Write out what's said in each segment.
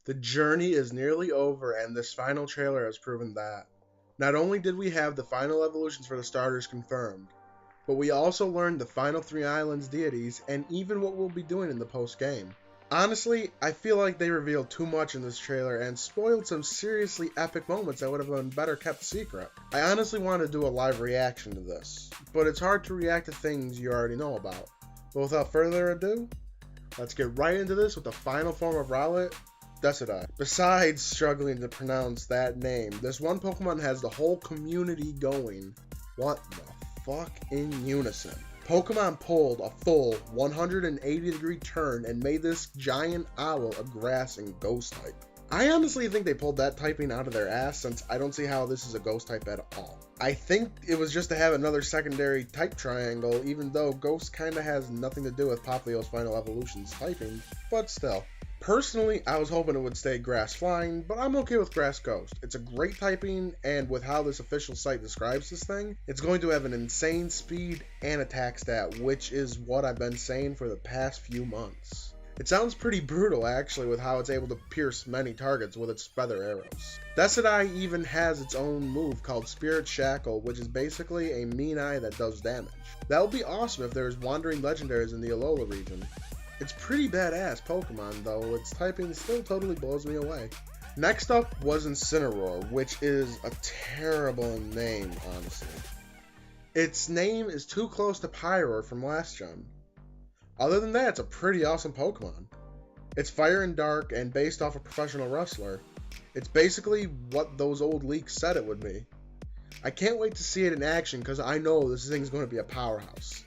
The journey is nearly over, and this final trailer has proven that. Not only did we have the final evolutions for the starters confirmed, but we also learned the final 3 islands deities and even what we'll be doing in the post-game. Honestly, I feel like they revealed too much in this trailer and spoiled some seriously epic moments that would have been better kept secret. I honestly want to do a live reaction to this, but it's hard to react to things you already know about. But without further ado, let's get right into this with the final form of Rowlet, Decidai. Besides struggling to pronounce that name, this one Pokemon has the whole community going. What the fuck in unison? Pokemon pulled a full 180-degree turn and made this giant owl a grass and ghost type. I honestly think they pulled that typing out of their ass, since I don't see how this is a ghost type at all. I think it was just to have another secondary type triangle, even though ghost kinda has nothing to do with Poplio's final evolution's typing, but still. Personally, I was hoping it would stay grass flying, but I'm okay with grass ghost. It's a great typing, and with how this official site describes this thing, it's going to have an insane speed and attack stat, which is what I've been saying for the past few months. It sounds pretty brutal actually, with how it's able to pierce many targets with its feather arrows. Decidai even has its own move called Spirit Shackle, which is basically a mean eye that does damage. That would be awesome if there's wandering legendaries in the Alola region. It's pretty badass Pokemon though, its typing still totally blows me away. Next up was Incineroar, which is a terrible name, honestly. Its name is too close to Pyroar from last gen. Other than that, it's a pretty awesome Pokemon. It's fire and dark and based off a professional wrestler. It's basically what those old leaks said it would be. I can't wait to see it in action because I know this thing's going to be a powerhouse.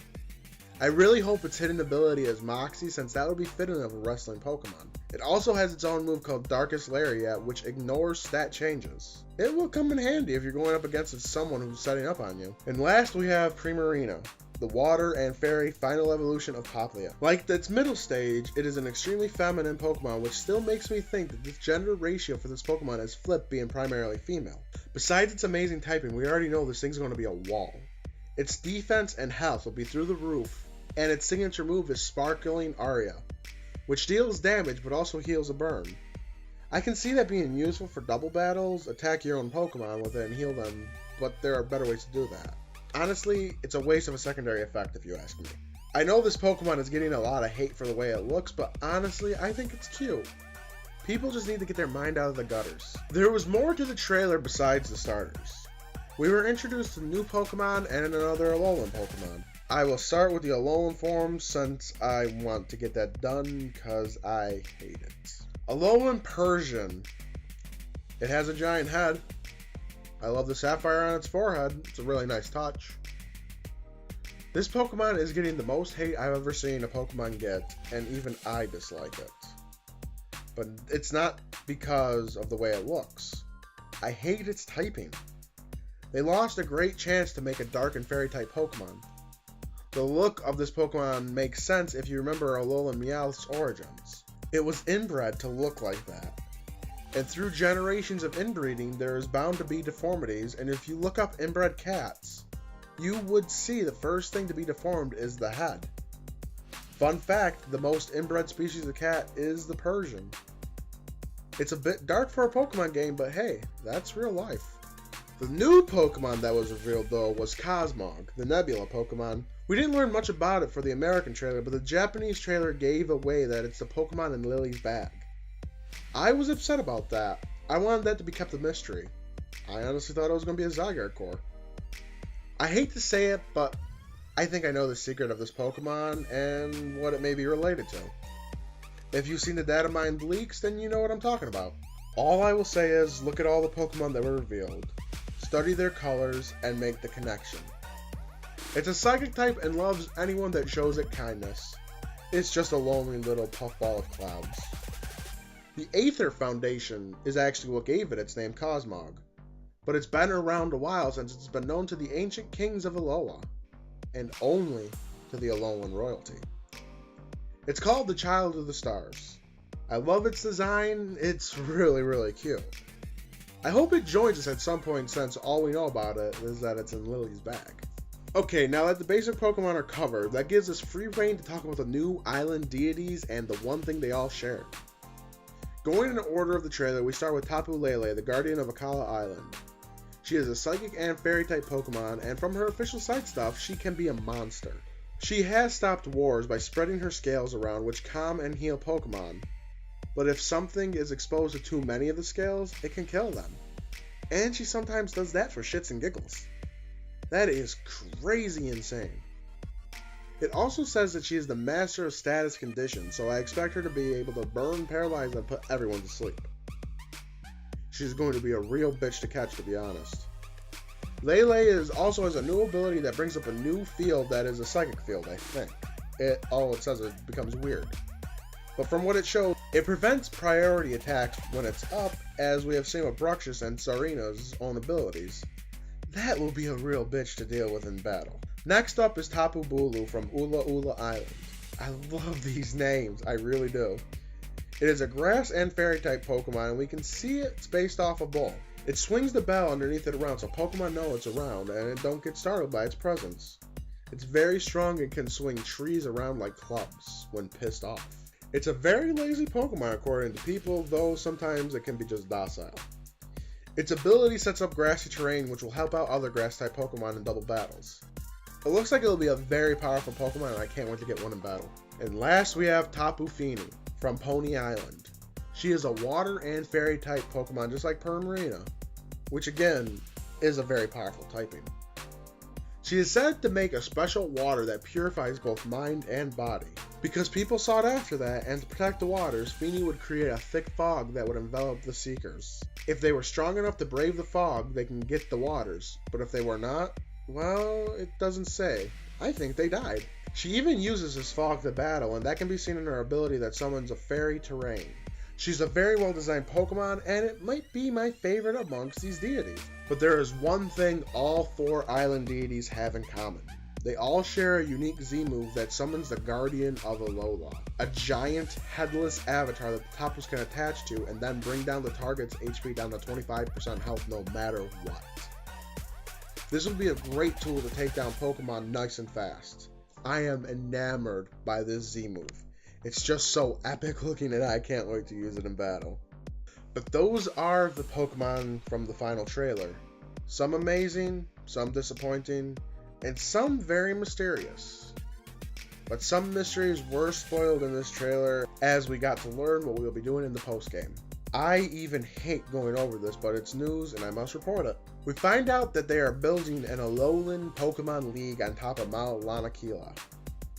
I really hope its hidden ability is Moxie, since that would be fitting of a wrestling Pokemon. It also has its own move called Darkest Lariat, which ignores stat changes. It will come in handy if you're going up against someone who's setting up on you. And last we have Primarina, the water and fairy final evolution of Poplio. Like its middle stage, it is an extremely feminine Pokemon, which still makes me think that the gender ratio for this Pokemon is flipped, being primarily female. Besides its amazing typing, we already know this thing's going to be a wall. Its defense and health will be through the roof, and its signature move is Sparkling Aria, which deals damage but also heals a burn. I can see that being useful for double battles, attack your own Pokemon with it and heal them, but there are better ways to do that. Honestly, it's a waste of a secondary effect if you ask me. I know this Pokemon is getting a lot of hate for the way it looks, but honestly, I think it's cute. People just need to get their mind out of the gutters. There was more to the trailer besides the starters. We were introduced to new Pokemon and another Alolan Pokemon. I will start with the Alolan form since I want to get that done because I hate it. Alolan Persian. It has a giant head. I love the sapphire on its forehead. It's a really nice touch. This Pokemon is getting the most hate I've ever seen a Pokemon get, and even I dislike it. But it's not because of the way it looks. I hate its typing. They lost a great chance to make a dark and fairy type Pokemon. The look of this Pokemon makes sense if you remember Alolan Meowth's origins. It was inbred to look like that. And through generations of inbreeding, there is bound to be deformities, and if you look up inbred cats, you would see the first thing to be deformed is the head. Fun fact, the most inbred species of cat is the Persian. It's a bit dark for a Pokemon game, but hey, that's real life. The new Pokemon that was revealed though was Cosmog, the Nebula Pokemon. We didn't learn much about it for the American trailer, but the Japanese trailer gave away that it's the Pokemon in Lily's bag. I was upset about that. I wanted that to be kept a mystery. I honestly thought it was going to be a Zygarde core. I hate to say it, but I think I know the secret of this Pokemon and what it may be related to. If you've seen the data mined leaks, then you know what I'm talking about. All I will say is, look at all the Pokemon that were revealed, study their colors, and make the connection. It's a psychic type and loves anyone that shows it kindness. It's just a lonely little puffball of clouds. The Aether Foundation is actually what gave it its name Cosmog, but it's been around a while since it's been known to the ancient kings of Alola, and only to the Alolan royalty. It's called the Child of the Stars. I love its design, it's really cute. I hope it joins us at some point since all we know about it is that it's in Lily's bag. Okay, now that the basic Pokemon are covered, that gives us free reign to talk about the new island deities and the one thing they all share. Going in order of the trailer, we start with Tabu Lele, the guardian of Akala Island. She is a psychic and fairy type Pokemon, and from her official site stuff, she can be a monster. She has stopped wars by spreading her scales around, which calm and heal Pokemon. But if something is exposed to too many of the scales, it can kill them. And she sometimes does that for shits and giggles. That is crazy insane. It also says that she is the master of status conditions, so I expect her to be able to burn, paralyze, and put everyone to sleep. She's going to be a real bitch to catch, to be honest. Lele also has a new ability that brings up a new field that is a psychic field, I think. It says it becomes weird. But from what it shows, it prevents priority attacks when it's up, as we have seen with Bruxish and Sarina's own abilities. That will be a real bitch to deal with in battle. Next up is Tapu Bulu from Ula Ula Island. I love these names, I really do. It is a grass and fairy type Pokemon, and we can see it's based off a bull. It swings the bell underneath it around so Pokemon know it's around and it don't get startled by its presence. It's very strong and can swing trees around like clubs when pissed off. It's a very lazy Pokemon according to people, though sometimes it can be just docile. Its ability sets up grassy terrain, which will help out other grass type Pokemon in double battles. It looks like it'll be a very powerful Pokemon, and I can't wait to get one in battle. And last we have Tabu Feeny from Pony Island. She is a water and fairy type Pokemon just like Premia, which again is a very powerful typing. She is said to make a special water that purifies both mind and body. Because people sought after that, and to protect the waters, Feeny would create a thick fog that would envelop the seekers. If they were strong enough to brave the fog, they can get the waters, but if they were not, well, it doesn't say. I think they died. She even uses this fog to battle, and that can be seen in her ability that summons a fairy terrain. She's a very well designed Pokemon, and it might be my favorite amongst these deities. But there is one thing all 4 island deities have in common. They all share a unique Z move that summons the Guardian of Alola, a giant headless avatar that the Tapus can attach to and then bring down the target's HP down to 25% health no matter what. This would be a great tool to take down Pokemon nice and fast. I am enamored by this Z move. It's just so epic looking and I can't wait to use it in battle. But those are the Pokemon from the final trailer. Some amazing, some disappointing, and some very mysterious. But some mysteries were spoiled in this trailer as we got to learn what we will be doing in the postgame. I even hate going over this, but it's news and I must report it. We find out that they are building an Alolan Pokemon League on top of Mount Lanakila,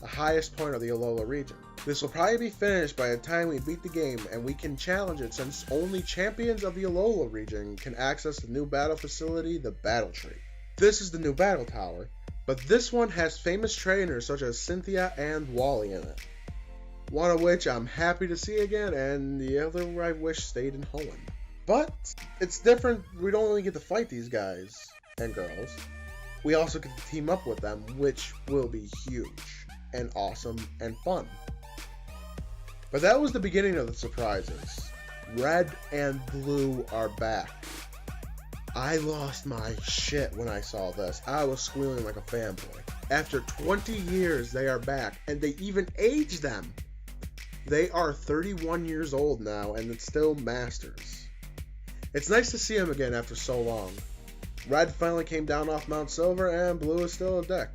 the highest point of the Alola region. This will probably be finished by the time we beat the game and we can challenge it since only champions of the Alola region can access the new battle facility, the Battle Tree. This is the new battle tower, but this one has famous trainers such as Cynthia and Wally in it. One of which I'm happy to see again, and the other I wish stayed in Hoenn. But it's different, we don't only get to fight these guys and girls, we also get to team up with them, which will be huge and awesome and fun. But that was the beginning of the surprises. Red and Blue are back. I lost my shit when I saw this. I was squealing like a fanboy. After 20 years, they are back, and they even aged them. They are 31 years old now, and it's still masters. It's nice to see them again after so long. Red finally came down off Mount Silver, and Blue is still a dick.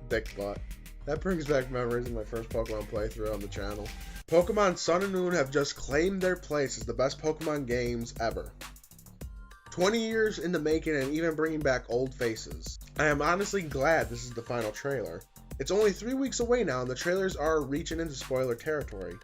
Dick butt. That brings back memories of my first Pokemon playthrough on the channel. Pokemon Sun and Moon have just claimed their place as the best Pokemon games ever. 20 years in the making and even bringing back old faces. I am honestly glad this is the final trailer. It's only 3 weeks away now and the trailers are reaching into spoiler territory.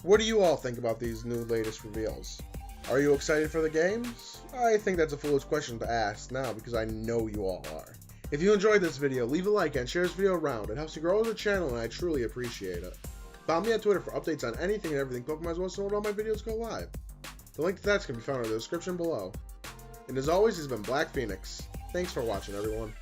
What do you all think about these new latest reveals? Are you excited for the games? I think that's a foolish question to ask now because I know you all are. If you enjoyed this video, leave a like and share this video around. It helps to grow the channel and I truly appreciate it. Follow me on Twitter for updates on anything and everything Pokemon as well as when all my videos go live. The link to that can be found in the description below. And as always, this has been Black Phoenix. Thanks for watching, everyone.